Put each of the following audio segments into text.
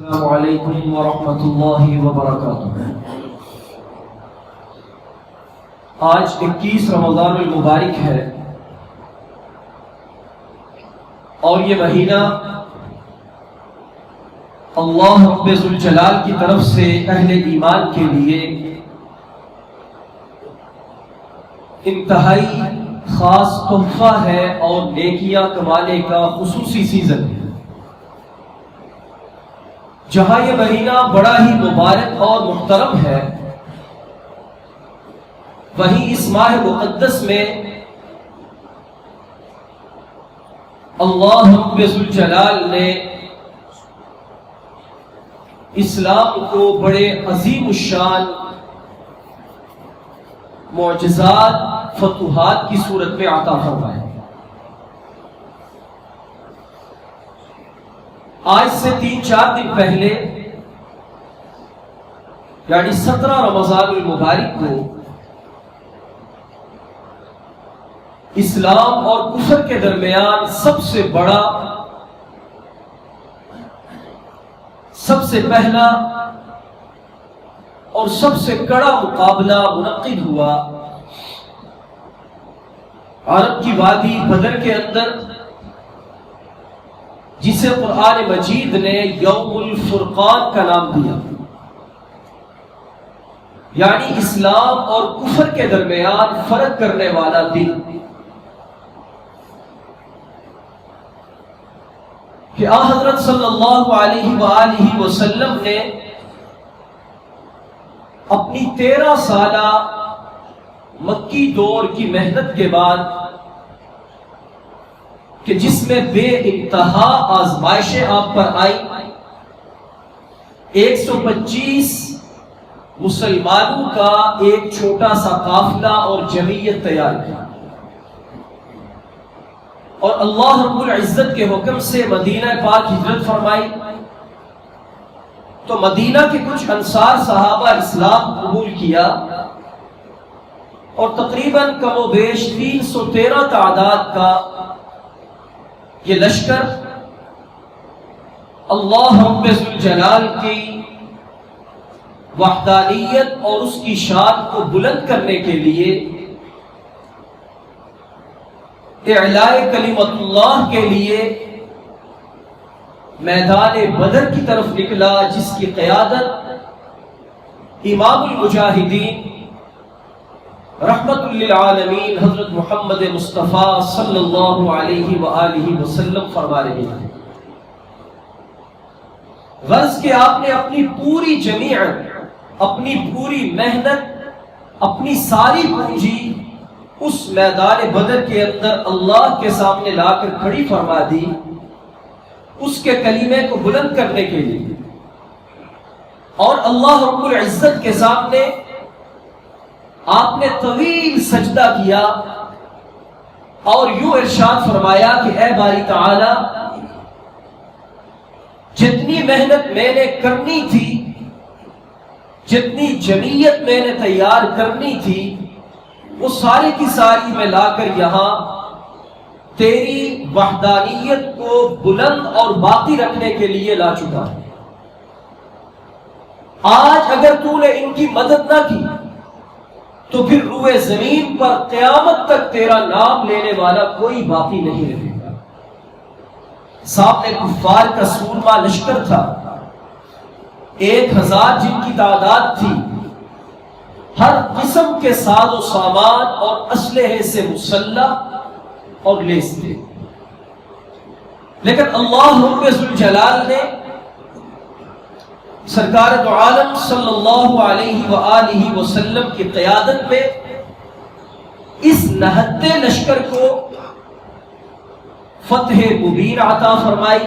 السلام علیکم ورحمۃ اللہ وبرکاتہ۔ آج 21 رمضان المبارک ہے اور یہ مہینہ اللہ رب ذوالجلال کی طرف سے اہل ایمان کے لیے انتہائی خاص تحفہ ہے اور نیکیاں کمانے کا خصوصی سیزن ہے۔ جہاں یہ مہینہ بڑا ہی مبارک اور محترم ہے، وہیں اس ماہ مقدس میں اللہ رب ذوالجلال نے اسلام کو بڑے عظیم الشان معجزات فتوحات کی صورت میں عطا فرمایا۔ آج سے 3-4 دن پہلے یعنی 17 رمضان المبارک کو اسلام اور کفر کے درمیان سب سے بڑا، سب سے پہلا اور سب سے کڑا مقابلہ منعقد ہوا عرب کی وادی بدر کے اندر، جسے قرآن مجید نے یوم الفرقان کا نام دیا، یعنی اسلام اور کفر کے درمیان فرق کرنے والا دن، کہ حضرت صلی اللہ علیہ وآلہ وسلم نے اپنی 13 سالہ مکی دور کی محنت کے بعد، کہ جس میں بے انتہا آزمائشیں آپ پر آئیں، 125 مسلمانوں کا ایک چھوٹا سا قافلہ اور جمعیت تیار کیا، اور اللہ رب العزت کے حکم سے مدینہ پاک ہجرت فرمائی، تو مدینہ کے کچھ انصار صحابہ اسلام قبول کیا، اور تقریباً کم و بیش 313 تعداد کا یہ لشکر اللہ رب ذوالجلال کی وحدانیت اور اس کی شان کو بلند کرنے کے لیے اعلاء کلمت اللہ کے لیے میدان بدر کی طرف نکلا، جس کی قیادت امام المجاہدین رحمت للعالمین حضرت محمد مصطفیٰ صلی اللہ علیہ وآلہ وسلم فرما رہے ہیں۔ غرض کہ آپ نے اپنی پوری جمیعت، اپنی پوری محنت، اپنی ساری پونجی اس میدان بدر کے اندر اللہ کے سامنے لا کر کھڑی فرما دی، اس کے کلمے کو بلند کرنے کے لیے، اور اللہ رب العزت کے سامنے آپ نے طویل سجدہ کیا اور یوں ارشاد فرمایا کہ اے باری تعالی، جتنی محنت میں نے کرنی تھی، جتنی جمعیت میں نے تیار کرنی تھی، وہ ساری کی ساری میں لا کر یہاں تیری وحدانیت کو بلند اور باقی رکھنے کے لیے لا چکا ہے۔ آج اگر تو نے ان کی مدد نہ کی تو پھر روئے زمین پر قیامت تک تیرا نام لینے والا کوئی باقی نہیں رہے گا۔ سامنے کفار کا سورما لشکر تھا، 1000 جن کی تعداد تھی، ہر قسم کے ساز و سامان اور اسلحے سے مسلح اور لیس تھے، لیکن اللہ رب ذوالجلال نے سرکار دو عالم صلی اللہ علیہ وآلہ وسلم کی قیادت میں اس نہتے لشکر کو فتح مبین عطا فرمائی،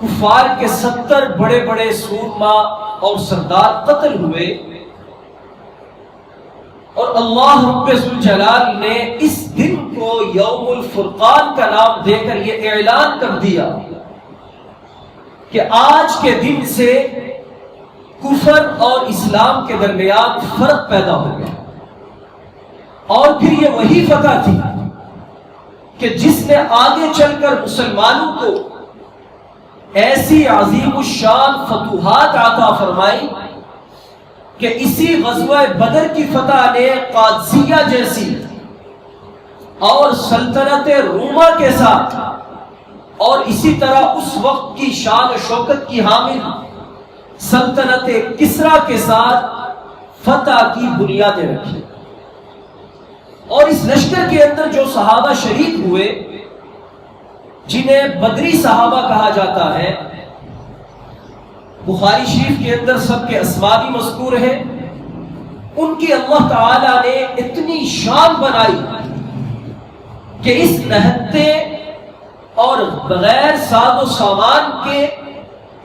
کفار کے 70 بڑے بڑے سورما اور سردار قتل ہوئے، اور اللہ رب ذوالجلال نے اس دن کو یوم الفرقان کا نام دے کر یہ اعلان کر دیا کہ آج کے دن سے کفر اور اسلام کے درمیان فرق پیدا ہو گیا، اور پھر یہ وہی فتح تھی کہ جس نے آگے چل کر مسلمانوں کو ایسی عظیم الشان فتوحات عطا فرمائی کہ اسی غزوہ بدر کی فتح نے قادسیہ جیسی اور سلطنت روما کے ساتھ اور اسی طرح اس وقت کی شان و شوکت کی حامل سلطنت کسرا کے ساتھ فتح کی بنیادیں رکھی. اور اس لشکر کے اندر جو صحابہ شریک ہوئے جنہیں بدری صحابہ کہا جاتا ہے، بخاری شریف کے اندر سب کے اسماء بھی مذکور ہیں، ان کی اللہ تعالی نے اتنی شان بنائی کہ اس نہتے اور بغیر ساز و سامان کے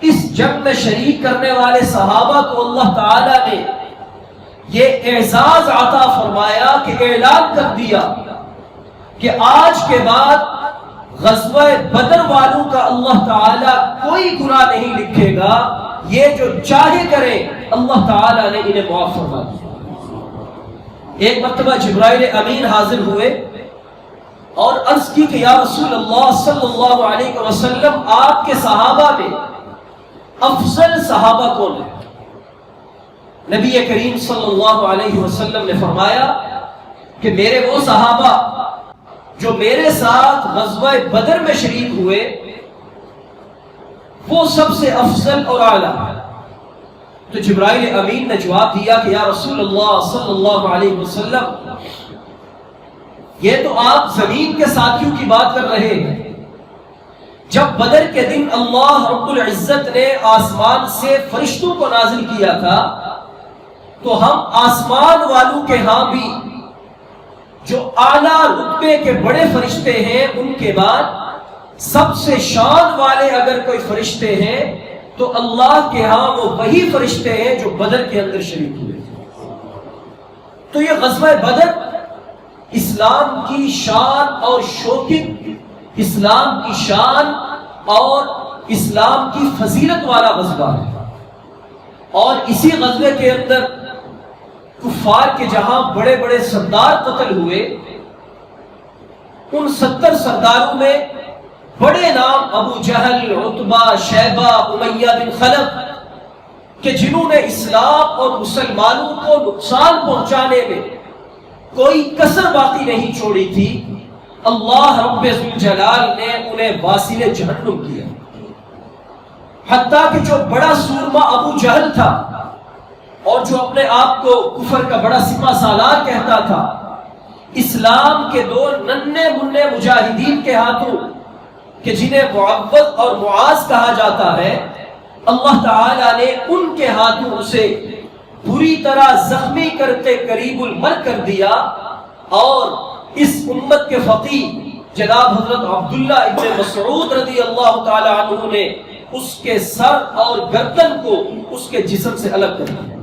اس جنگ میں شریک کرنے والے صحابہ کو اللہ تعالی نے یہ اعزاز عطا فرمایا کہ اعلان کر دیا کہ آج کے بعد غزوہ بدر والوں کا اللہ تعالی کوئی گناہ نہیں لکھے گا، یہ جو چاہے کرے اللہ تعالی نے انہیں معاف فرما دیا. ایک مرتبہ جبرائیل امین حاضر ہوئے اور عرض کی کہ یا رسول اللہ صلی اللہ علیہ وسلم، آپ کے صحابہ میں افضل صحابہ کون ہے؟ نبی کریم صلی اللہ علیہ وسلم نے فرمایا کہ میرے وہ صحابہ جو میرے ساتھ غزوہ بدر میں شریک ہوئے وہ سب سے افضل اور اعلیٰ. تو جبرائیل امین نے جواب دیا کہ یا رسول اللہ صلی اللہ علیہ وسلم، یہ تو آپ زمین کے ساتھیوں کی بات کر رہے ہیں. جب بدر کے دن اللہ رب العزت نے آسمان سے فرشتوں کو نازل کیا تھا تو ہم آسمان والوں کے ہاں بھی جو اعلیٰ رتبے کے بڑے فرشتے ہیں ان کے بعد سب سے شان والے اگر کوئی فرشتے ہیں تو اللہ کے ہاں وہ وہی فرشتے ہیں جو بدر کے اندر شریک ہوئے. تو یہ غزوہ بدر اسلام کی شان اور شوکت، اسلام کی شان اور اسلام کی فضیلت والا غزوہ ہے. اور اسی غزوے کے اندر کفار کے جہاں بڑے بڑے سردار قتل ہوئے، ان 70 سرداروں میں بڑے نام ابو جہل، عتبہ، شیبہ، امیہ بن خلف کہ جنہوں نے اسلام اور مسلمانوں کو نقصان پہنچانے میں کوئی کسر باقی نہیں چھوڑی تھی. اللہ رب ذوالجلال نے انہیں واصل جہنم کیا. حتیٰ کہ جو بڑا سورما ابو جہل تھا اور جو اپنے آپ کو کفر کا بڑا سپہ سالار کہتا تھا، اسلام کے دو ننھے منھے مجاہدین کے ہاتھوں کہ جنہیں معوذ اور معاذ کہا جاتا ہے، اللہ تعالی نے ان کے ہاتھوں اسے بری طرح زخمی کرتے قریب المرگ کر دیا. اور اس امت کے فقیہ جناب حضرت عبداللہ ابن مسعود رضی اللہ تعالی عنہ نے اس کے سر اور گردن کو اس کے جسم سے الگ کر دیا.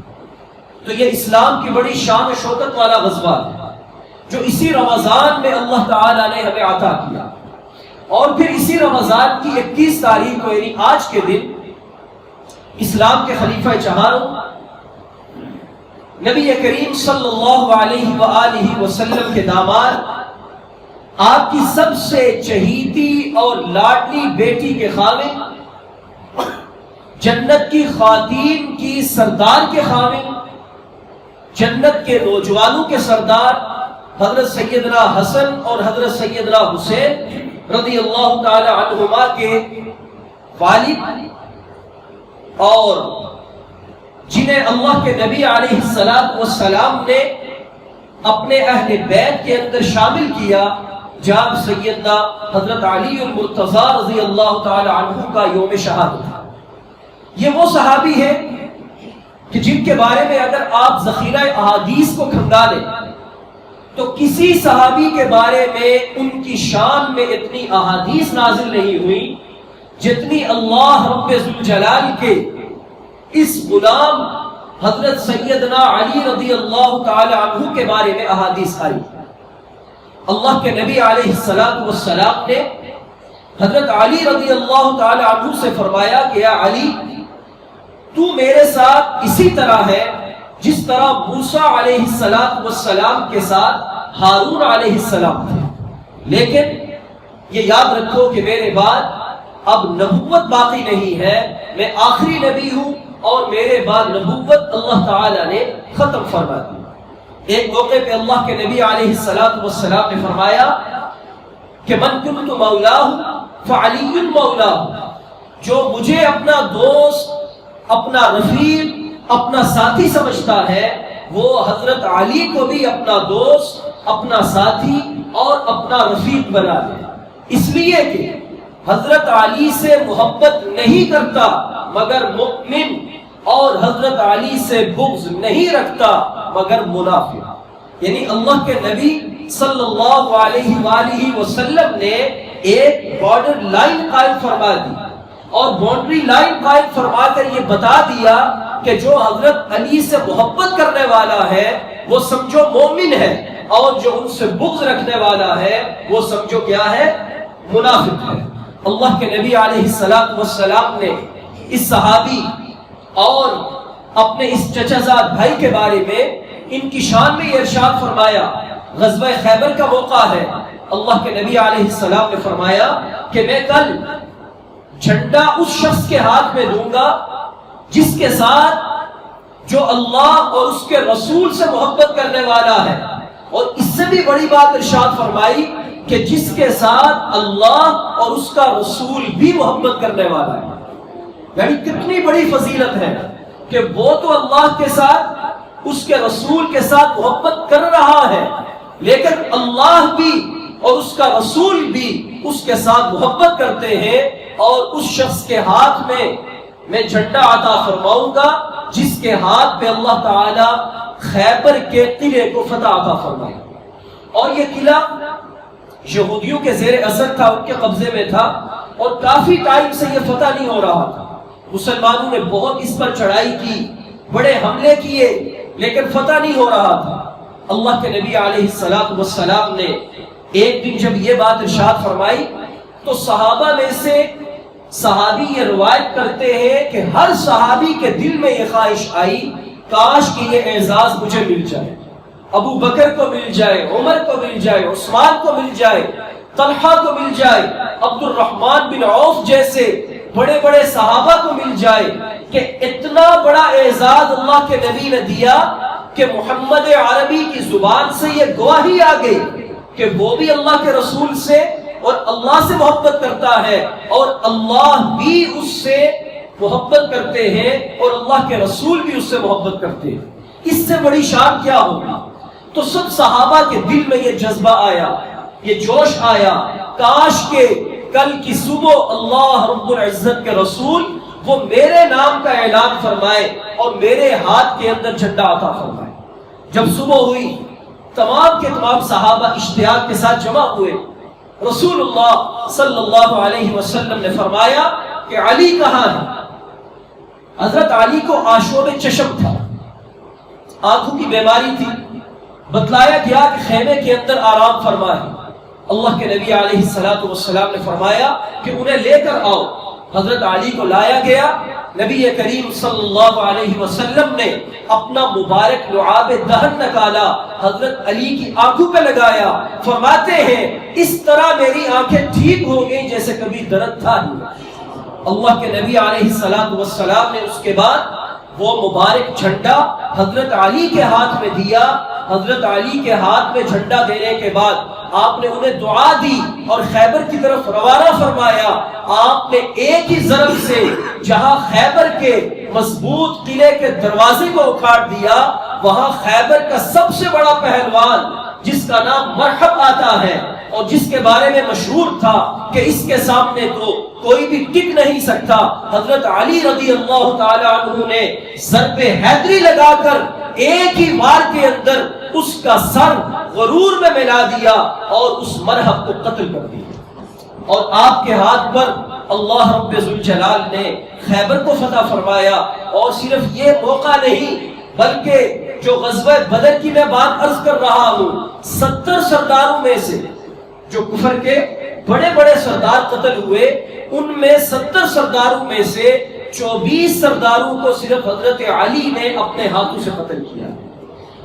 تو یہ اسلام کی بڑی شان و شوکت والا غزوہ ہے جو اسی رمضان میں اللہ تعالی نے ہمیں عطا کیا. اور پھر اسی رمضان کی 31 تاریخ کو یعنی آج کے دن اسلام کے خلیفہ چہاروں نبی کریم صلی اللہ علیہ وآلہ وسلم کے داماد، آپ کی سب سے چہیتی اور لاڈلی بیٹی کے خاوند، جنت کی خواتین کی سردار کے خاوند، جنت کے نوجوانوں کے سردار حضرت سیدنا حسن اور حضرت سیدنا حسین رضی اللہ تعالی عنہما کے والد، اور جنہیں اللہ کے نبی علیہ السلام نے اپنے اہل بیت کے اندر شامل کیا جب سیدنا حضرت علی المرتضی رضی اللہ تعالی عنہ کا یوم شہادت تھا. یہ وہ صحابی ہیں کہ جن کے بارے میں اگر آپ ذخیرہ احادیث کو کھنگالیں تو کسی صحابی کے بارے میں ان کی شان میں اتنی احادیث نازل نہیں ہوئی جتنی اللہ رب ذوالجلال کے اس غلام حضرت سیدنا علی رضی اللہ تعالی عنہ کے بارے میں احادیث آئی. اللہ کے نبی علیہ السلام نے حضرت علی رضی اللہ تعالی عنہ سے فرمایا کہ یا علی، تو میرے ساتھ اسی طرح ہے جس طرح موسیٰ علیہ السلام کے ساتھ ہارون علیہ السلام تھے، لیکن یہ یاد رکھو کہ میرے بعد اب نبوت باقی نہیں ہے، میں آخری نبی ہوں اور میرے بعد نبوت اللہ تعالیٰ نے ختم فرما دی۔ ایک موقع پہ اللہ کے نبی علیہ السلام نے فرمایا کہ من کنت مولاہ فعلی مولاہ، جو مجھے اپنا دوست، اپنا رفیق، اپنا ساتھی سمجھتا ہے، وہ حضرت علی کو بھی اپنا دوست، اپنا ساتھی اور اپنا رفیق بنا لے، اس لیے کہ حضرت علی سے محبت نہیں کرتا مگر مؤمن، اور حضرت علی سے بغض نہیں رکھتا مگر منافق۔ یعنی اللہ کے نبی صلی اللہ علیہ وآلہ وسلم نے ایک بارڈر لائن قائم فرما دی، اور باؤنڈری لائن قائم فرما کر یہ بتا دیا کہ جو حضرت علی سے محبت کرنے والا ہے وہ سمجھو مومن ہے، اور جو ان سے بغض رکھنے والا ہے وہ سمجھو کیا ہے؟ منافق ہے۔ اللہ کے نبی علیہ السلام نے اس صحابی اور اپنے اس چچا زاد بھائی کے بارے میں ان کی شان میں یہ ارشاد فرمایا۔ غزوہ خیبر کا موقع ہے، اللہ کے نبی علیہ السلام نے فرمایا کہ میں کل جھنڈا اس شخص کے ہاتھ میں دوں گا جس کے ساتھ جو اللہ اور اس کے رسول سے محبت کرنے والا ہے، اور اس سے بھی بڑی بات ارشاد فرمائی کہ جس کے ساتھ اللہ اور اس کا رسول بھی محبت کرنے والا ہے۔ یعنی کتنی بڑی فضیلت ہے کہ وہ تو اللہ کے ساتھ، اس کے رسول کے ساتھ محبت کر رہا ہے، لیکن اللہ بھی اور اس کا رسول بھی اس کے ساتھ محبت کرتے ہیں، اور اس شخص کے ہاتھ میں جھنڈا عطا فرماؤں گا جس کے ہاتھ پہ اللہ تعالی خیبر کے قلعے کو فتح عطا فرمائے۔ اور یہ قلعہ یہودیوں کے زیر اثر تھا، ان کے قبضے میں تھا، اور کافی ٹائم سے یہ فتح نہیں ہو رہا تھا۔ مسلمانوں نے بہت اس پر چڑھائی کی، بڑے حملے کیے، لیکن فتح نہیں ہو رہا تھا۔ اللہ کے نبی علیہ السلام نے ایک دن جب یہ بات ارشاد فرمائی تو صحابہ میں سے صحابی یہ روایت کرتے ہیں کہ ہر صحابی کے دل میں یہ خواہش آئی کاش کہ یہ اعزاز مجھے مل جائے، ابو بکر کو مل جائے، عمر کو مل جائے، عثمان کو مل جائے، طلحہ کو مل جائے، عبد الرحمن بن عوف جیسے بڑے بڑے صحابہ کو مل جائے کہ اتنا بڑا اعزاز اللہ کے نبی نے دیا کہ محمد عربی کی زبان سے یہ گواہی آ گئی کہ وہ بھی اللہ کے رسول سے اور اللہ سے محبت کرتا ہے، اور اللہ بھی اس سے محبت کرتے ہیں، اور اللہ کے رسول بھی اس سے محبت کرتے ہیں۔ اس سے بڑی شان کیا ہوگی؟ تو سب صحابہ کے دل میں یہ جذبہ آیا، یہ جوش آیا، کاش کہ کل کی صبح اللہ رب العزت کے رسول وہ میرے نام کا اعلان فرمائے اور میرے ہاتھ کے اندر جھنڈا عطا فرمائے۔ جب صبح ہوئی تمام کے تمام صحابہ اشتیاق کے ساتھ جمع ہوئے، رسول اللہ صلی اللہ علیہ وسلم نے فرمایا کہ علی کہاں ہے؟ حضرت علی کو آشوب چشم تھا، آنکھوں کی بیماری تھی، بتلایا گیا کہ خیمے کے اندر آرام فرما ہے۔ اللہ کے نبی علیہ السلام نے فرمایا کہ انہیں لے کر آؤ۔ حضرت علی کو لایا گیا، نبی کریم صلی اللہ علیہ وسلم نے اپنا مبارک لعاب دہن نکالا، حضرت علی کی آنکھوں پہ لگایا، فرماتے ہیں اس طرح میری آنکھیں ٹھیک ہو گئیں جیسے کبھی درد تھا ہی۔ اللہ کے نبی علیہ السلام نے اس کے بعد وہ مبارک جھنڈا حضرت علی کے ہاتھ میں دیا۔ حضرت علی کے ہاتھ میں جھنڈا دینے کے بعد آپ نے انہیں دعا دی اور خیبر کی طرف روانہ فرمایا۔ آپ نے ایک ہی ضرب سے جہاں خیبر کے مضبوط قلعے کے دروازے کو اکھاڑ دیا، وہاں خیبر کا سب سے بڑا پہلوان جس کا نام مرحب آتا ہے اور جس کے بارے میں مشہور تھا کہ اس کے سامنے تو کوئی بھی ٹک نہیں سکتا، حضرت علی رضی اللہ تعالی عنہ نے ضرب حیدری لگا کر ایک ہی وار کے اندر اس کا سر غرور میں ملا دیا اور اس مرحب کو قتل کر دیا۔ اور آپ کے ہاتھ پر اللہ رب ذوالجلال نے خیبر کو فتح فرمایا۔ اور صرف یہ موقع نہیں بلکہ جو غزوہ بدر کی میں بات عرض کر رہا ہوں، 70 سرداروں میں سے جو کفر کے بڑے بڑے سردار قتل ہوئے، ان میں 70 سرداروں میں سے 24 سرداروں کو صرف حضرت علی نے اپنے ہاتھوں سے قتل کیا۔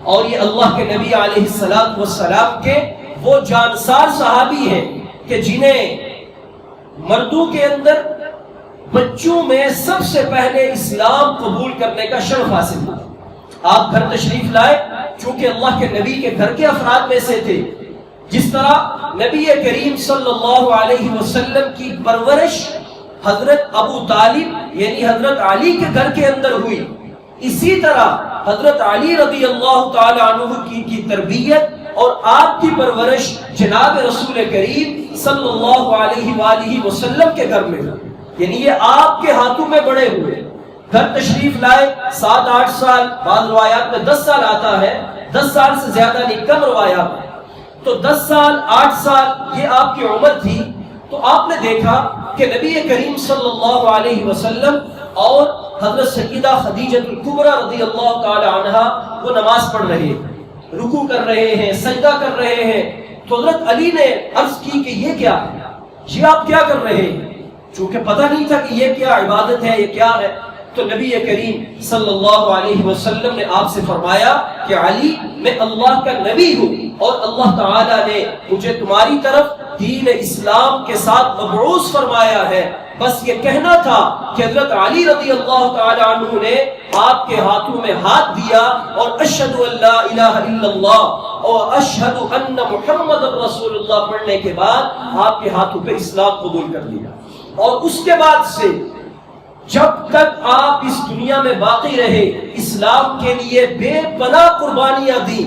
اور یہ اللہ کے نبی علیہ السلام کے وہ جانسار صحابی ہیں کہ جنہیں مردوں کے اندر بچوں میں سب سے پہلے اسلام قبول کرنے کا شرف حاصل ہوا۔ آپ گھر تشریف لائے، چونکہ اللہ کے نبی کے گھر کے افراد میں سے تھے۔ جس طرح نبی کریم صلی اللہ علیہ وسلم کی پرورش حضرت ابو طالب یعنی حضرت علی کے گھر کے اندر ہوئی، اسی طرح حضرت علی رضی اللہ تعالی عنہ کی تربیت اور آپ کی پرورش جناب رسول کریم صلی اللہ علیہ وآلہ وسلم کے گھر میں ہوئی، یعنی یہ آپ کے ہاتھوں میں بڑے ہوئے۔ گھر تشریف لائے 7-8 سال، بعض روایات میں 10 سال آتا ہے، 10 سال سے زیادہ نہیں، کم روایات میں، تو 10 سال 8 سال یہ آپ کی عمر تھی۔ تو آپ نے دیکھا کہ نبی کریم صلی اللہ علیہ وسلم اور حضرت سیدہ خدیجہ الکبریٰ رضی اللہ تعالی عنہا وہ نماز پڑھ رہے ہیں، رکوع کر رہے ہیں، سجدہ کر رہے ہیں۔ تو حضرت علی نے عرض کی کہ یہ کیا ہے، یہ آپ کیا کر رہے ہیں؟ چونکہ پتہ نہیں تھا کہ یہ کیا عبادت ہے، یہ کیا ہے۔ تو نبی کریم صلی اللہ علیہ وسلم نے آپ سے فرمایا کہ علی میں اللہ کا نبی ہوں اور اللہ تعالیٰ نے مجھے تمہاری طرف دین اسلام کے ساتھ مبعوث فرمایا ہے۔ بس یہ کہنا تھا کہ حضرت علی رضی اللہ تعالی عنہ نے آپ کے ہاتھوں میں ہاتھ دیا اور اشہد ان لا الہ الا اللہ اور اشہد ان محمد رسول اللہ پڑھنے کے بعد آپ کے ہاتھوں پہ اسلام قبول کر لیا۔ اور اس کے بعد سے جب تک آپ اس دنیا میں باقی رہے، اسلام کے لیے بے پناہ قربانیاں دی،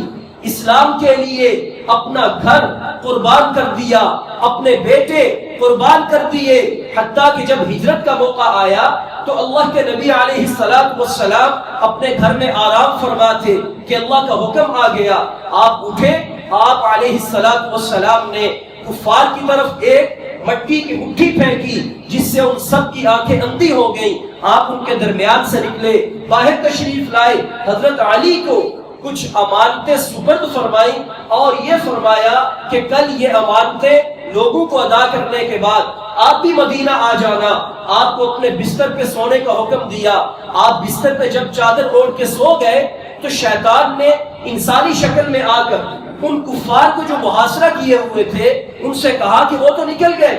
اسلام کے لیے اپنا گھر قربان کر دیا، اپنے بیٹے قربان کر دیے، حتیٰ کہ جب ہجرت کا موقع آیا تو اللہ کے نبی علیہ السلام اپنے گھر میں آرام فرما تھے کہ اللہ کا حکم آ گیا، آپ اٹھے۔ آپ علیہ السلام نے کفار کی طرف ایک مٹی کی مٹھی پھینکی جس سے ان سب کی آنکھیں اندھی ہو گئیں۔ آپ ان کے درمیان سے نکلے، باہر تشریف لائے، حضرت علی کو کچھ امانتیں سپرد فرمائی اور یہ فرمایا کہ کل یہ امانتیں لوگوں کو ادا کرنے کے بعد آپ بھی مدینہ آ جانا۔ آپ کو اپنے بستر پہ سونے کا حکم دیا۔ آپ بستر پہ جب چادر اوڑھ کے سو گئے تو شیطان نے انسانی شکل میں آ کر ان کفار کو جو محاصرہ کیے ہوئے تھے ان سے کہا کہ وہ تو نکل گئے،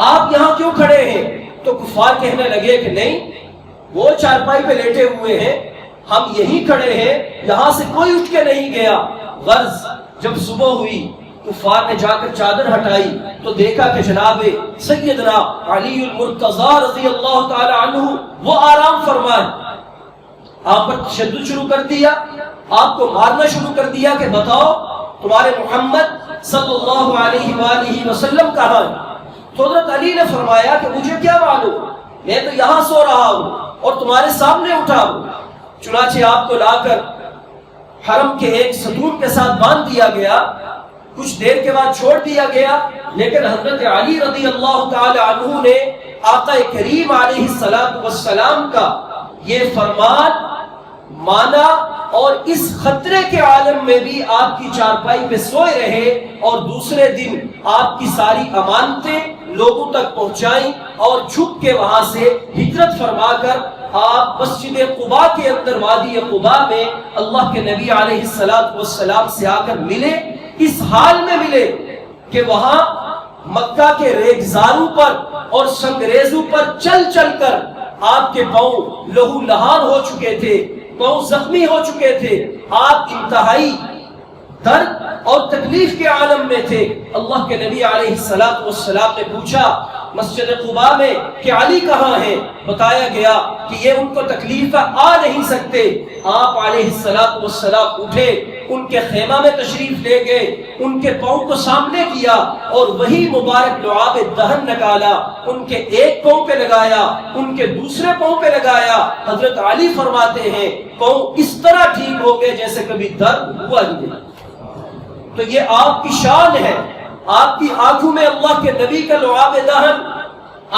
آپ یہاں کیوں کھڑے ہیں؟ تو کفار کہنے لگے کہ نہیں، وہ چارپائی پہ لیٹے ہوئے ہیں، ہم یہیں کھڑے ہیں، یہاں سے کوئی اٹھ کے نہیں گیا۔ غرض جب صبح ہوئی کفار نے جا کر چادر ہٹائی تو دیکھا کہ جناب سیدنا علی المرتضی رضی اللہ تعالی عنہ وہ آرام فرمائے۔ آپ پر تشدد شروع کر دیا، آپ کو مارنا شروع کر دیا کہ بتاؤ تمہارے محمد صلی اللہ علیہ وآلہ وسلم کہاں ہے؟ تو حضرت علی نے فرمایا کہ مجھے کیا معلوم، میں تو یہاں سو رہا ہوں اور تمہارے سامنے اٹھا ہوں۔ چنانچہ آپ کو لا کر حرم کے ایک ستون کے ساتھ باندھ دیا گیا، کچھ دیر کے بعد چھوڑ دیا گیا، لیکن حضرت علی رضی اللہ تعالی عنہ نے آقا کریم علیہ السلام کا یہ فرمان مانا اور اس خطرے کے عالم میں بھی آپ کی چارپائی پہ سوئے رہے اور دوسرے دن آپ کی ساری امانتیں لوگوں تک پہنچائیں اور چھپ کے وہاں سے ہجرت فرما کر آپ مسجد قباء کے اندر وادی قباء میں اللہ کے نبی علیہ السلام سے آ کر ملے۔ اس حال میں ملے کہ وہاں مکہ کے ریگزاروں پر اور سنگریزوں پر چل چل کر آپ کے پاؤں لہو لہان ہو چکے تھے، پاؤں زخمی ہو چکے تھے، آپ انتہائی درد اور تکلیف کے عالم میں تھے۔ اللہ کے نبی علیہ السلام نے پوچھا مسجد قباء میں کہ علی کہاں ہے؟ بتایا گیا کہ یہ ان کو تکلیف آ نہیں سکتے۔ آپ علیہ السلام اٹھے، ان کے خیمہ میں تشریف لے گئے، ان کے پاؤں کو سامنے کیا اور وہی مبارک لعاب دہن نکالا، ان کے ایک پاؤں پہ لگایا، ان کے دوسرے پاؤں پہ لگایا۔ حضرت علی فرماتے ہیں پاؤں اس طرح ٹھیک ہو گئے جیسے کبھی درد ہوا ہی نہیں۔ تو یہ آپ کی شان ہے، آپ کی آنکھوں میں اللہ کے نبی کا لعاب دہن،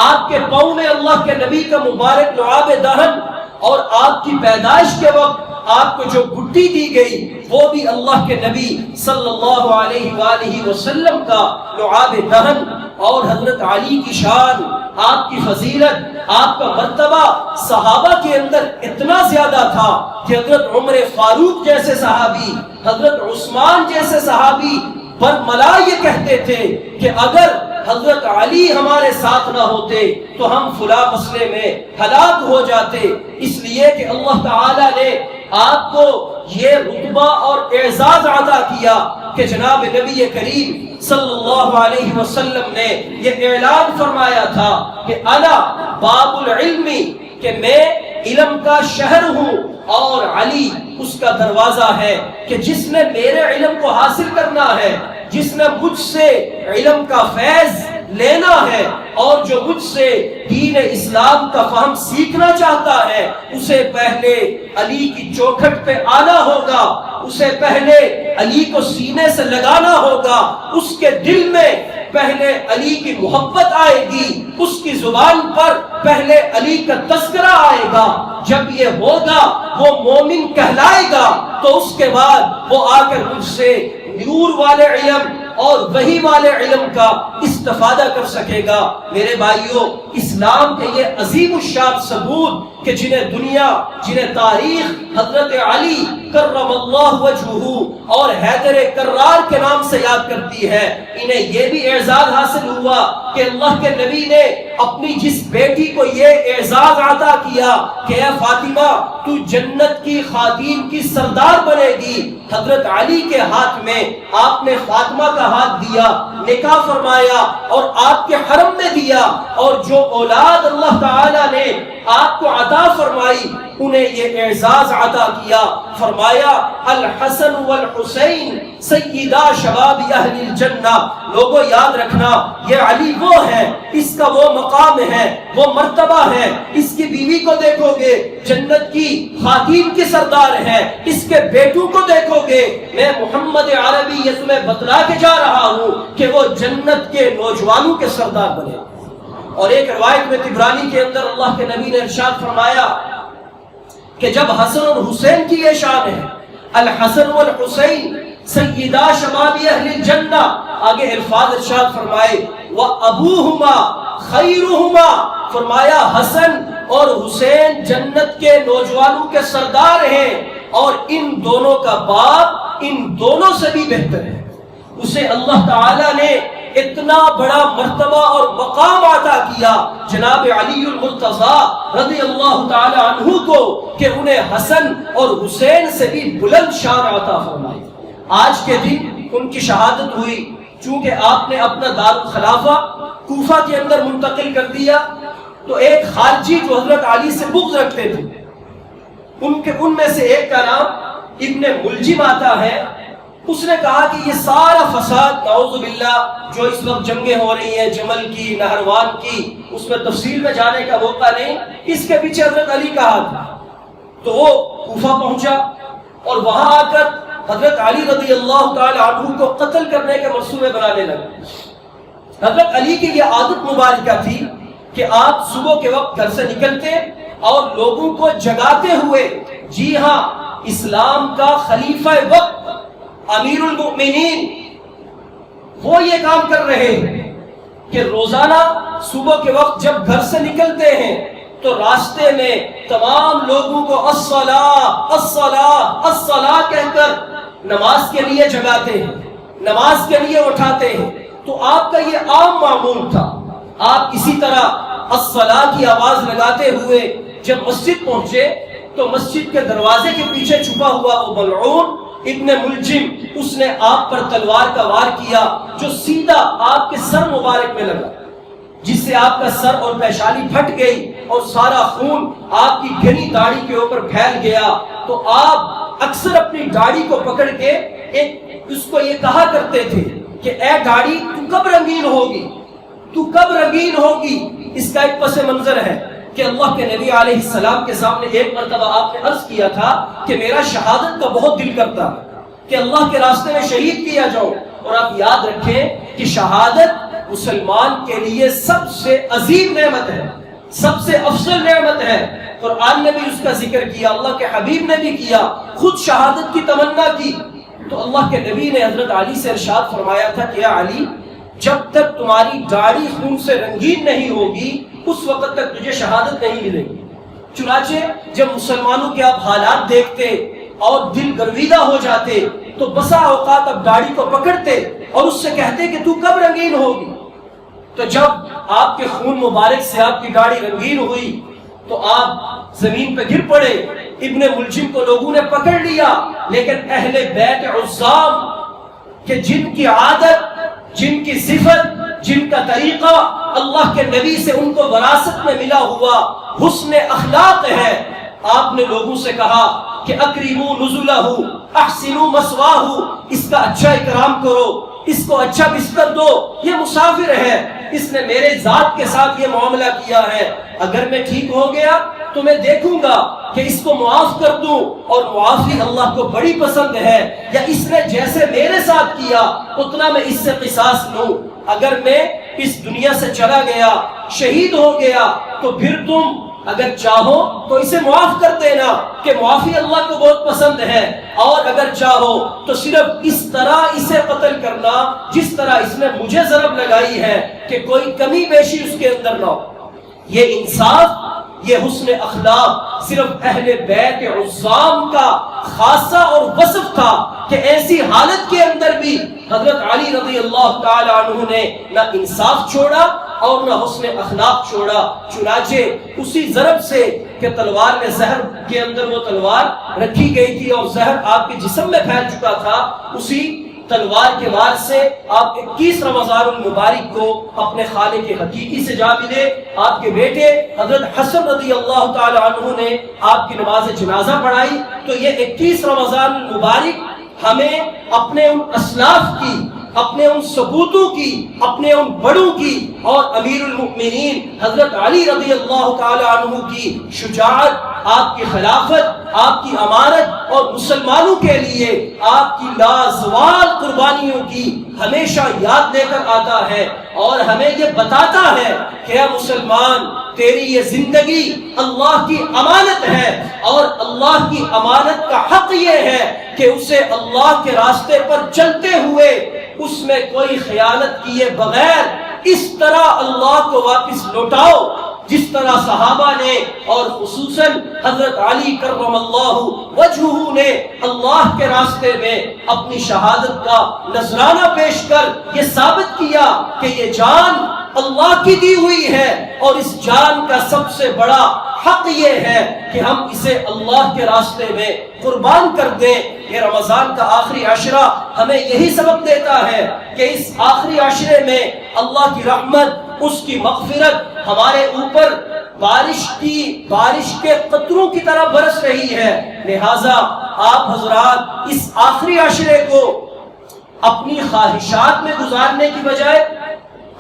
آپ کے پاؤں میں اللہ کے نبی کا مبارک لعاب دہن، اور آپ کی پیدائش کے وقت آپ کو جو گڈی دی گئی وہ بھی اللہ کے نبی صلی اللہ علیہ وآلہ وسلم کا لعاب دہن۔ اور حضرت علی کی شان، آپ کی فضیلت، آپ کا مرتبہ صحابہ کے اندر اتنا زیادہ تھا کہ حضرت عمر فاروق جیسے صحابی، حضرت عثمان جیسے صحابی برملا یہ کہتے تھے کہ اگر حضرت علی ہمارے ساتھ نہ ہوتے تو ہم فلاں مسئلے میں ہلاک ہو جاتے، اس لیے کہ اللہ تعالی نے آپ کو یہ رتبہ اور اعزاز عطا کیا کہ جناب نبی کریم صلی اللہ علیہ وسلم نے یہ اعلان فرمایا تھا کہ انا باب العلم، کہ میں علم کا شہر ہوں اور علی اس کا دروازہ ہے، کہ جس نے میرے علم کو حاصل کرنا ہے، جس نے مجھ سے علم کا فیض لینا ہے اور جو مجھ سے دین اسلام کا فہم سیکھنا چاہتا ہے، اسے پہلے علی کی چوکھٹ پہ آنا ہوگا، اسے پہلے علی کو سینے سے لگانا ہوگا، اس کے دل میں پہلے علی کی محبت آئے گی، اس کی زبان پر پہلے علی کا تذکرہ آئے گا، جب یہ ہوگا وہ مومن کہلائے گا، تو اس کے بعد وہ آ کر مجھ سے نور والے علم اور وحی والے علم کا استفادہ کر سکے گا۔ میرے بھائیوں، اسلام کے یہ عظیم الشان ثبوت کہ جنہیں دنیا، جنہیں تاریخ حضرت علی کرم اللہ وجہہ اور حیدر کرار کے نام سے یاد کرتی ہے، انہیں یہ بھی اعزاز حاصل ہوا کہ اللہ کے نبی نے اپنی جس بیٹی کو یہ اعزاز عطا کیا کہ اے فاطمہ تو جنت کی خواتین کی سردار بنے گی، حضرت علی کے ہاتھ میں آپ نے فاطمہ کا ہاتھ دیا، نکاح فرمایا اور آپ کے حرم میں دیا، اور جو اولاد اللہ تعالی نے آپ کو عطا فرمائی انہیں یہ اعزاز عطا کیا، فرمایا الحسن والحسین سیدہ شباب اہل الجنہ۔ لوگوں یاد رکھنا، یہ علی وہ ہے، اس کا وہ مقام ہے، وہ مرتبہ ہے، اس کی بیوی کو دیکھو گے جنت کی خواتین کی سردار ہے، اس کے بیٹوں کو دیکھو گے، میں محمد عربی یہ تمہیں بتلا کے جا رہا ہوں کہ وہ جنت کے نوجوانوں کے سردار بنے۔ اور ایک روایت میں طبرانی کے اندر اللہ کے نبی نے ارشاد فرمایا کہ جب حسن اور حسین کی یہ شان ہے، الحسن والحسین سیدہ شباب اہل الجنہ، آگے الفاظ ارشاد فرمائے وَأَبُوهُمَا خَيْرُهُمَا، فرمایا حسن اور حسین جنت کے نوجوانوں کے سردار ہیں، اور ان دونوں کا باپ ان دونوں سے بھی بہتر ہے۔ اسے اللہ تعالی نے اتنا بڑا مرتبہ اور مقام عطا کیا جناب علی المرتضیٰ رضی اللہ تعالی عنہ کو کہ انہیں حسن اور حسین سے بھی بلند شان عطا فرمائی۔ آج کے دن ان کی شہادت ہوئی، چونکہ آپ نے اپنا دار الخلافہ کوفہ کے اندر منتقل کر دیا، تو ایک خارجی جو حضرت علی سے بغض رکھتے تھے، ان میں سے ایک کا نام ابن ملجم آتا ہے، اس نے کہا کہ یہ سارا فساد نعوذ باللہ جو اس وقت جنگیں ہو رہی ہیں جمل کی، نہروان کی، اس میں تفصیل میں جانے کا موقع نہیں، اس کے پیچھے حضرت علی کا ہاتھ تھا۔ تو وہ کوفہ پہنچا اور وہاں آ کر حضرت علی رضی اللہ تعالی عنہ کو قتل کرنے کے منصوبے بنانے لگے۔ حضرت علی کی یہ عادت مبارکہ تھی کہ آپ صبح کے وقت گھر سے نکلتے اور لوگوں کو جگاتے ہوئے، جی ہاں اسلام کا خلیفہ وقت امیر المؤمنین وہ یہ کام کر رہے ہیں کہ روزانہ صبح کے وقت جب گھر سے نکلتے ہیں تو راستے میں تمام لوگوں کو الصلاۃ الصلاۃ الصلاۃ کہہ کر نماز کے لیے جگاتے ہیں، نماز کے لیے اٹھاتے ہیں۔ تو آپ کا یہ عام معمول تھا، آپ اسی طرح الصلاۃ کی آواز لگاتے ہوئے جب مسجد پہنچے تو مسجد کے دروازے کے پیچھے چھپا ہوا وہ ملعون ابن ملجم، اس نے آپ پر تلوار کا وار کیا جو سیدھا آپ کے سر مبارک میں لگا، جس سے آپ کا سر اور پیشانی پھٹ گئی اور سارا خون آپ کی گھنی داڑھی کے اوپر پھیل گیا۔ تو آپ اکثر اپنی داڑھی کو پکڑ کے اس کو یہ کہا کرتے تھے کہ اے داڑھی تو کب رنگین ہوگی، تو کب رنگین ہوگی۔ اس کا ایک پس منظر ہے کہ اللہ کے نبی علیہ السلام کے سامنے ایک مرتبہ آپ نے عرض کیا تھا کہ میرا شہادت کا بہت دل کرتا ہے کہ اللہ کے راستے میں شہید کیا جاؤ۔ اور آپ یاد رکھیں کہ شہادت مسلمان کے لیے سب سے عظیم نعمت ہے، سب سے افضل نعمت ہے۔ قرآن نے بھی اس کا ذکر کیا، اللہ کے حبیب نے بھی کیا، خود شہادت کی تمنا کی۔ تو اللہ کے نبی نے حضرت علی سے ارشاد فرمایا تھا کہ یا علی، جب تک تمہاری داڑھی خون سے رنگین نہیں ہوگی اس وقت تک تجھے شہادت نہیں ملے گی۔ چنانچہ جب مسلمانوں کے آپ حالات دیکھتے اور دل گرویدہ ہو جاتے تو بسا اوقات اب داڑھی کو پکڑتے اور اس سے کہتے کہ تو کب رنگین ہوگی؟ تو جب آپ کے خون مبارک سے آپ کی گاڑی رنگین ہوئی تو آپ زمین پہ گر پڑے. ابن ملجم کو لوگوں نے پکڑ لیا، لیکن اہل بیت عزام کہ جن کی عادت، جن کی صفت، جن کا طریقہ اللہ کے نبی سے ان کو وراثت میں ملا ہوا حسن اخلاق ہے، آپ نے لوگوں سے کہا کہ اکرموا نزلہ، احسنوا مسواہ، اس کا اچھا اکرام کرو، اس کو اچھا بستر دو، یہ مسافر ہے، اس نے میرے ذات کے ساتھ یہ معاملہ کیا ہے، اگر میں ٹھیک ہو گیا تو میں دیکھوں گا کہ اس کو معاف کر دوں، اور معافی اللہ کو بڑی پسند ہے، یا اس نے جیسے میرے ساتھ کیا اتنا میں اس سے قصاص لوں. اگر میں اس دنیا سے چلا گیا، شہید ہو گیا، تو پھر تم اگر چاہو تو اسے معاف کر دینا کہ معافی اللہ کو بہت پسند ہے، اور اگر چاہو تو صرف اس طرح اسے قتل کرنا جس طرح اس نے مجھے ضرب لگائی ہے کہ کوئی کمی بیشی اس کے اندر نہ ہو. یہ انصاف، یہ حسن اخلاق صرف اہل بیت عزام کا خاصہ اور وصف تھا کہ ایسی حالت کے اندر بھی حضرت علی رضی اللہ تعالی عنہ نے نہ انصاف چھوڑا اور نہ حسن اخلاق چھوڑا. چنانچہ اسی ضرب سے کہ تلوار میں زہر کے اندر وہ تلوار رکھی گئی تھی اور زہر آپ کے جسم میں پھیل چکا تھا، اسی تلوار کے وار سے آپ 21 رمضان المبارک کو اپنے خالق حقیقی سے جا ملے. آپ کے بیٹے حضرت حسن رضی اللہ تعالی عنہ نے آپ کی نماز جنازہ پڑھائی. تو یہ 21 رمضان المبارک ہمیں اپنے ان اسلاف کی، اپنے ان ثبوتوں کی، اپنے ان بڑوں کی اور امیر المؤمنین حضرت علی رضی اللہ تعالی عنہ کی شجاعت، آپ کی خلافت، آپ کی امانت اور مسلمانوں کے لیے آپ کی لازوال قربانیوں کی ہمیشہ یاد لے کر آتا ہے، اور ہمیں یہ بتاتا ہے کہ اے مسلمان، تیری یہ زندگی اللہ کی امانت ہے، اور اللہ کی امانت کا حق یہ ہے کہ اسے اللہ کے راستے پر چلتے ہوئے اس میں کوئی خیانت کیے بغیر اس طرح اللہ کو واپس لوٹاؤ جس طرح صحابہ نے اور خصوصاً حضرت علی کرم اللہ وجہہ نے اللہ کے راستے میں اپنی شہادت کا نذرانہ پیش کر یہ ثابت کیا کہ یہ جان اللہ کی دی ہوئی ہے، اور اس جان کا سب سے بڑا حق یہ ہے کہ ہم اسے اللہ کے راستے میں قربان کر دیں. یہ رمضان کا آخری عشرہ ہمیں یہی سبق دیتا ہے کہ اس آخری عشرے میں اللہ کی رحمت، اس کی مغفرت ہمارے اوپر بارش کے قطروں کی طرح برس رہی ہے. لہٰذا آپ حضرات اس آخری عشرے کو اپنی خواہشات میں گزارنے کی بجائے،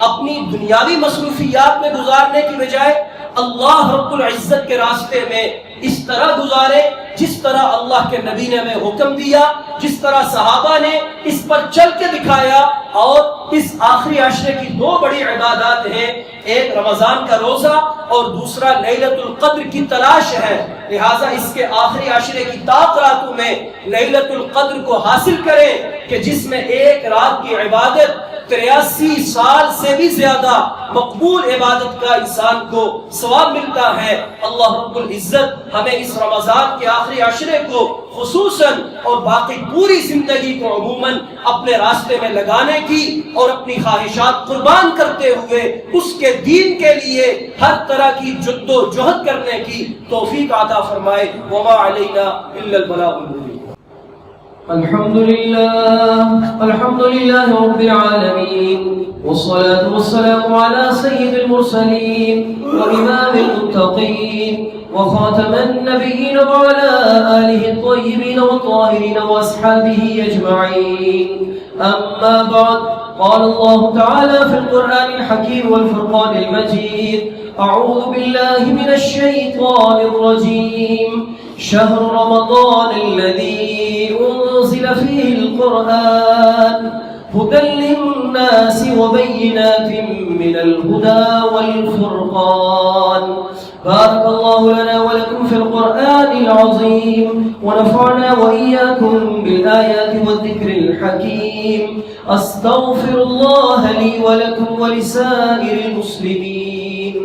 اپنی دنیاوی مصروفیات میں گزارنے کی بجائے اللہ رب العزت کے راستے میں اس طرح گزارے جس طرح اللہ کے نبی نے ہمیں حکم دیا، جس طرح صحابہ نے اس پر چل کے دکھایا. اور اس آخری عشرے کی دو بڑی عبادات ہیں، ایک رمضان کا روزہ اور دوسرا لیلۃ القدر کی تلاش ہے. لہٰذا اس کے آخری عشرے کی طاق راتوں میں لیلۃ القدر کو حاصل کریں کہ جس میں ایک رات کی عبادت 83 سال سے بھی زیادہ مقبول عبادت کا انسان کو ثواب ملتا ہے. اللہ رب العزت ہمیں اس رمضان کے آخری عشرے کو خصوصاً اور باقی پوری زندگی کو عموماً اپنے راستے میں لگانے کی اور اپنی خواہشات قربان کرتے ہوئے اس کے دین کے لیے ہر طرح کی جد و جہد کرنے کی توفیق عطا فرمائے. وما علینا الا البلاغ المبین. الحمد لله رب العالمين، والصلاة والسلام على سيد المرسلين وإمام المتقين وخاتم النبيين وعلى آله الطيبين والطاهرين وأصحابه أجمعين. أما بعد، قال الله تعالى في القرآن الحكيم والفرقان المجيد: أعوذ بالله من الشيطان الرجيم. شهر رمضان الذي أنزل فيه القرآن هدى للناس وبينات من الهدى والفرقان. بارك الله لنا ولكم في القرآن العظيم، ونفعنا وإياكم بالآيات والذكر الحكيم. أستغفر الله لي ولكم ولسائر المسلمين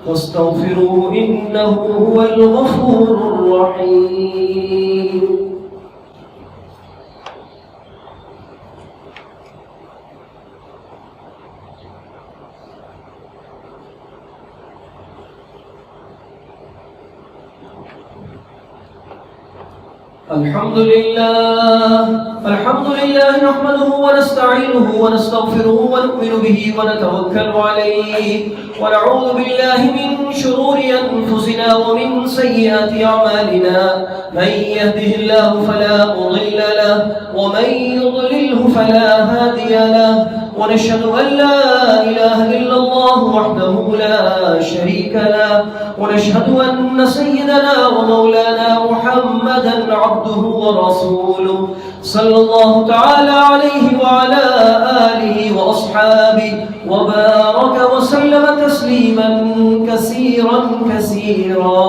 واستغفروه إنه هو الغفور الرحيم. الحمد لله نحمده ونستعينه ونستغفره ونؤمن به ونتوكل عليه ونعوذ بالله من شرور أنفسنا ومن سيئات أعمالنا من يهده الله فلا مضل له ومن يضلله فلا هادي له ونشهد أن لا إله إلا الله وحده لا شريك له ونشهد أن سيدنا ومولانا محمدا عبده ورسوله صلى الله تعالى عليه وعلى آله وأصحابه وبارك وسلم تسليما كثيرا كثيرا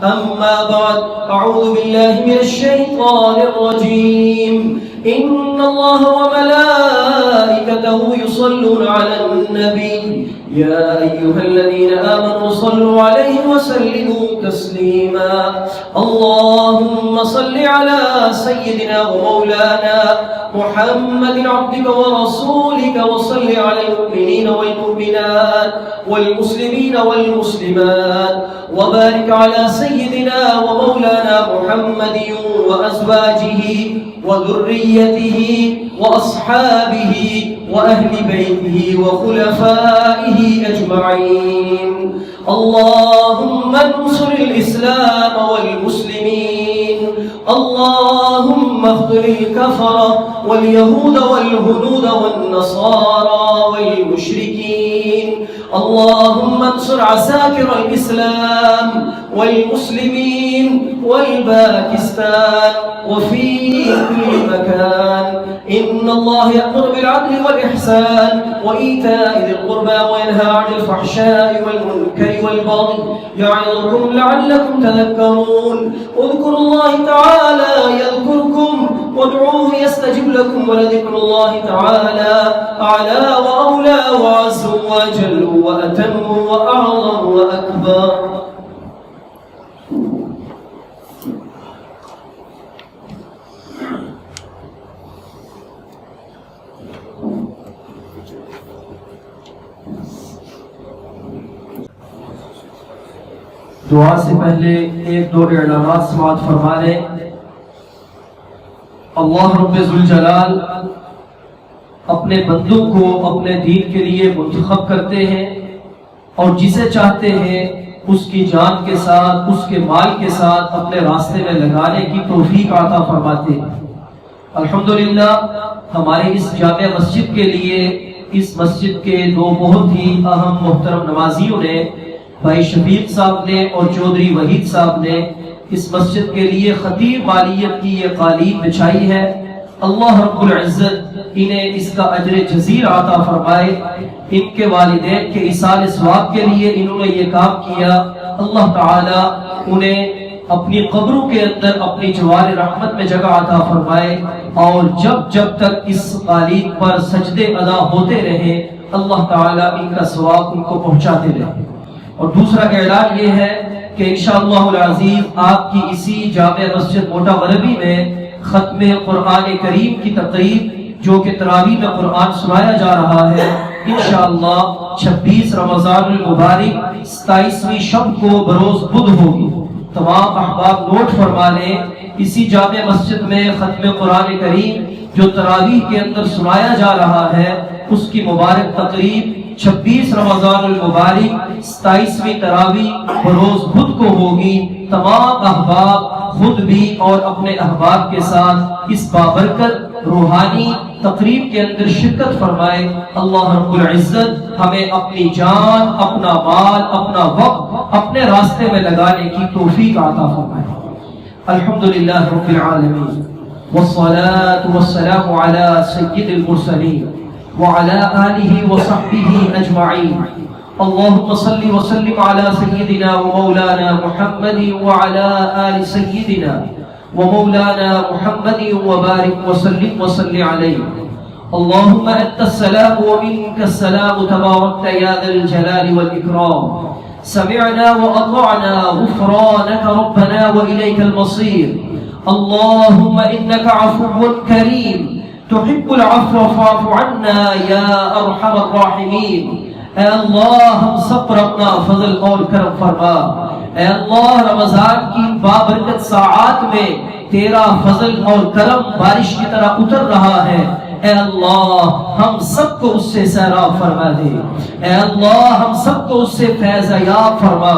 أما بعد أعوذ بالله من الشيطان الرجيم إن الله وملائكته يصلون على النبي يا أيها الذين آمنوا صلوا عليه وسلموا تسليما اللهم صل على سيدنا ومولانا محمد عبدك ورسولك وصل على المؤمنين والمؤمنات والمسلمين والمسلمات وبارك على سيدنا ومولانا محمد وأزواجه وذريته وأصحابه وأهل بيته وخلفائه أجمعين اللهم انصر الإسلام والمسلمين اللهم اخذل الكفرة واليهود والهنود والنصارى والمشركين اللهم انصر عساكر الإسلام والمسلمين والباكستان وفي كل مكان إن الله يأمر بالعدل والإحسان وإيتاء ذي القربى وينهى عن الفحشاء والمنكر والبغي يعظكم لعلكم تذكرون اذكروا الله تعالى يذكركم وادعوه يستجب لكم ولذكر الله تعالى أعلى وأولى وعز وجل وأتم وأعظم وأكبر. دعا سے پہلے ایک دو اعلانات سماعت فرما لیں. اللہ رب ذوالجلال اپنے بندوں کو اپنے دین کے لیے منتخب کرتے ہیں اور جسے چاہتے ہیں اس کی جان کے ساتھ اس کے مال کے ساتھ اپنے راستے میں لگانے کی توفیق عطا فرماتے ہیں. الحمدللہ ہماری اس جامع مسجد کے لیے اس مسجد کے دو بہت ہی اہم محترم نمازیوں نے بھائی شفیق صاحب نے اور چودھری وحید صاحب نے اس مسجد کے لیے خطیب مالیت کی یہ قالین بچھائی ہے. اللہ رب العزت انہیں اس کا اجر جزیل عطا فرمائے. ان کے والدین کے ایصال ثواب کے لیے انہوں نے یہ کام کیا. اللہ تعالی انہیں اپنی قبروں کے اندر اپنی جوار رحمت میں جگہ عطا فرمائے اور جب تک اس قالین پر سجدے ادا ہوتے رہے اللہ تعالی ان کا ثواب ان کو پہنچاتے رہے. اور دوسرا اعلان یہ ہے کہ انشاءاللہ العزیز آپ کی اسی جامع مسجد موٹا وربی میں ختم قرآن کریم کی تقریب جو کہ تراویح میں قرآن سنایا جا رہا ہے انشاءاللہ 26 رمضان المبارک 27ویں شب کو بروز بدھ ہوگی. تمام احباب نوٹ فرما لیں اسی جامع مسجد میں ختم قرآن کریم جو تراویح کے اندر سنایا جا رہا ہے اس کی مبارک تقریب 26 رمضان المبارک 27ویں تراویح بروز بدھ کو ہوگی. تمام احباب خود بھی اور اپنے احباب کے ساتھ اس بابرکت روحانی تقریب کے اندر شرکت فرمائے. اللہ رب العزت ہمیں اپنی جان اپنا مال اپنا وقت اپنے راستے میں لگانے کی توفیق عطا فرمائے. الحمدللہ رب العالمین والصلاة والسلام على سید المرسلین وعلى آلہ وصحبہ اجمعین. اللهم صل وسلم على سيدنا ومولانا محمد وعلى آل سيدنا ومولانا محمد وبارك وسلم وصل عليه. اللهم أنت السلام ومنك السلام تباركت يا ذا الجلال والإكرام. سمعنا وأطعنا غفرانك ربنا وإليك المصير. اللهم إنك عفو كريم تحب العفو فاعف عنا يا أرحم الراحمين. اے اللہ ہم سب پر اپنا فضل اور کرم فرما. اے اللہ رمضان کی بابرکت ساعات میں تیرا فضل اور کرم بارش کی طرح اتر رہا ہے، اے اللہ ہم سب کو اس سے سیراب فرما دے، اے اللہ ہم سب کو اس سے فیض یاب فرما،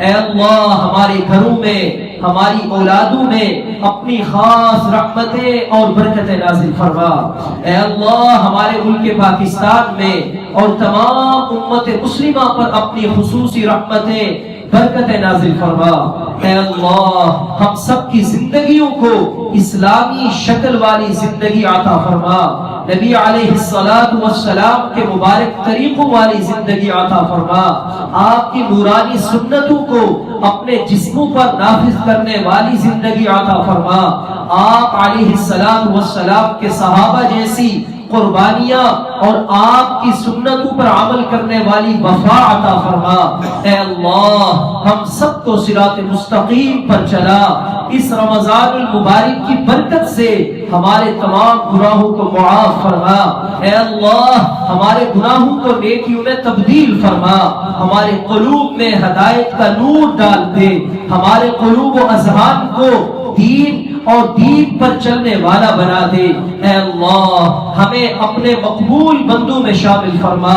اے اللہ ہمارے گھروں میں، ہماری اولادوں میں اپنی خاص رحمتیں اور برکتیں نازل فرما، اے اللہ ہمارے ملک پاکستان میں اور تمام امت مسلمہ پر اپنی خصوصی رحمتیں برکتیں نازل فرما، اے اللہ ہم سب کی زندگیوں کو اسلامی شکل والی زندگی عطا فرما، نبی علیہ السلام کے مبارک طریقوں والی زندگی عطا فرما، آپ کی نورانی سنتوں کو اپنے جسموں پر نافذ کرنے والی زندگی عطا فرما، آپ علیہ السلام کے صحابہ جیسی قربانیاں اور آپ کی سنتوں پر عمل کرنے والی وفا عطا فرما، اے اللہ ہم سب کو صراط مستقیم پر چلا، اس رمضان المبارک کی برکت سے ہمارے تمام گناہوں کو معاف فرما، اے اللہ ہمارے گناہوں کو نیکیوں میں تبدیل فرما، ہمارے قلوب میں ہدایت کا نور ڈال دے، ہمارے قلوب و اذہان کو دین اور دین پر چلنے والا بنا دے، اے اللہ ہمیں اپنے مقبول بندوں میں شامل فرما،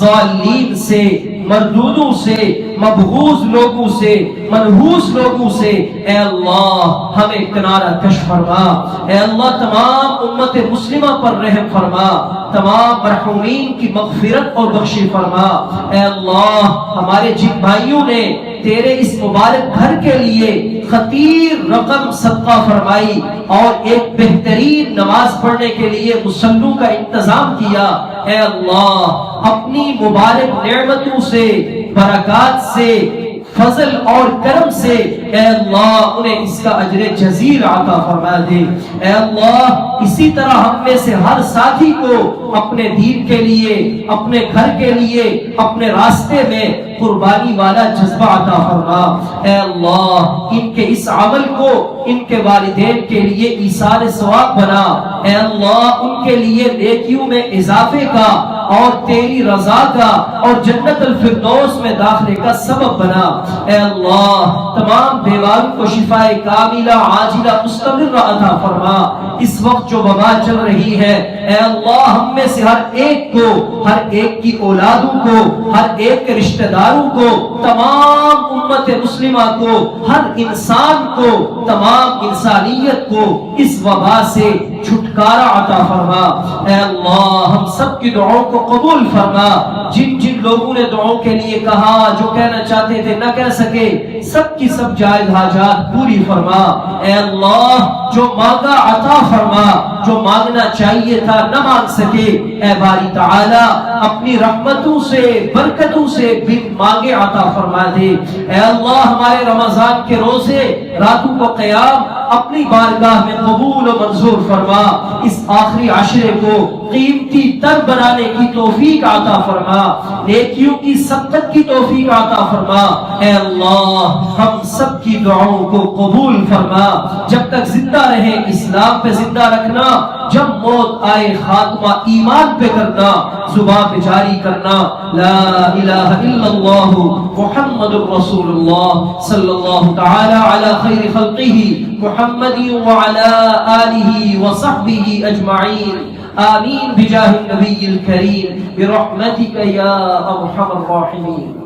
ضالین سے، مردودوں سے، مبغوض لوگوں سے، منحوس لوگوں سے اے اللہ ہمیں کنارہ کش فرما، اے اللہ تمام امت مسلمہ پر رحم فرما، تمام مرحومین کی مغفرت اور بخشی فرما، اے اللہ ہمارے جن بھائیوں نے تیرے اس مبارک گھر کے لیے خطیر رقم صدقہ فرمائی اور ایک بہترین نماز پڑھنے کے لیے مصلوں کا انتظام کیا، اے اللہ اپنی مبارک نعمتوں سے، برکات سے، فضل اور کرم سے اے اللہ انہیں اس کا اجر جزیل عطا فرما دے، اے اللہ اسی طرح ہم میں سے ہر ساتھی کو اپنے دین کے لیے، اپنے گھر کے لیے، اپنے راستے میں قربانی والا جذبہ عطا فرما، اے اللہ ان کے اس عمل کو ان کے والدین کے لیے ایثار ثواب بنا، اے اللہ ان کے لیے نیکیوں میں اضافے کا اور تیری رضا کا اور جنت الفردوس میں داخلے کا سبب بنا، اے اللہ تمام بیماروں کو شفائے کاملہ عاجلہ مستمرہ عطا فرما، اس وقت جو وبا چل رہی ہے اے اللہ ہم میں سے ہر ایک کو، ہر ایک کی اولادوں کو، ہر ایک کے رشتہ داروں کو، تمام امت مسلمہ کو، ہر انسان کو، تمام انسانیت کو اس وبا سے چھٹکارا عطا فرما، اے اللہ ہم سب کی دعاؤں کو قبول فرما، جن جن لوگوں نے دعاؤں کے لیے کہا، جو کہنا چاہتے تھے نہ کہہ سکے، سب کی سب جائز حاجات پوری فرما، اے اللہ جو مانگا عطا فرما، جو مانگنا چاہیے تھا نہ مانگ سکے اے باری تعالی اپنی رحمتوں سے، برکتوں سے بن مانگے عطا فرما دے، اے اللہ ہمارے رمضان کے روزے، راتوں کو قیام اپنی بارگاہ میں قبول و منظور فرما، اس آخری عشرے کو قیمتی تر بنانے کی توفیق عطا فرما، نیکیوں کی سبقت کی توفیق عطا فرما، اے اللہ ہم سب کی دعاؤں کو قبول فرما، جب تک زندہ رہے اسلام پہ زندہ رکھنا، جب موت آئے خاتمہ ایمان پہ کرنا، زبان پہ جاری کرنا لا الہ الا اللہ محمد رسول اللہ صلی اللہ تعالی علی خیر خلقہ محمد وعلى آلہ وصحبہ اجمعین، آمین بجاہ النبی الکریم برحمتک یا ارحم الراحمین۔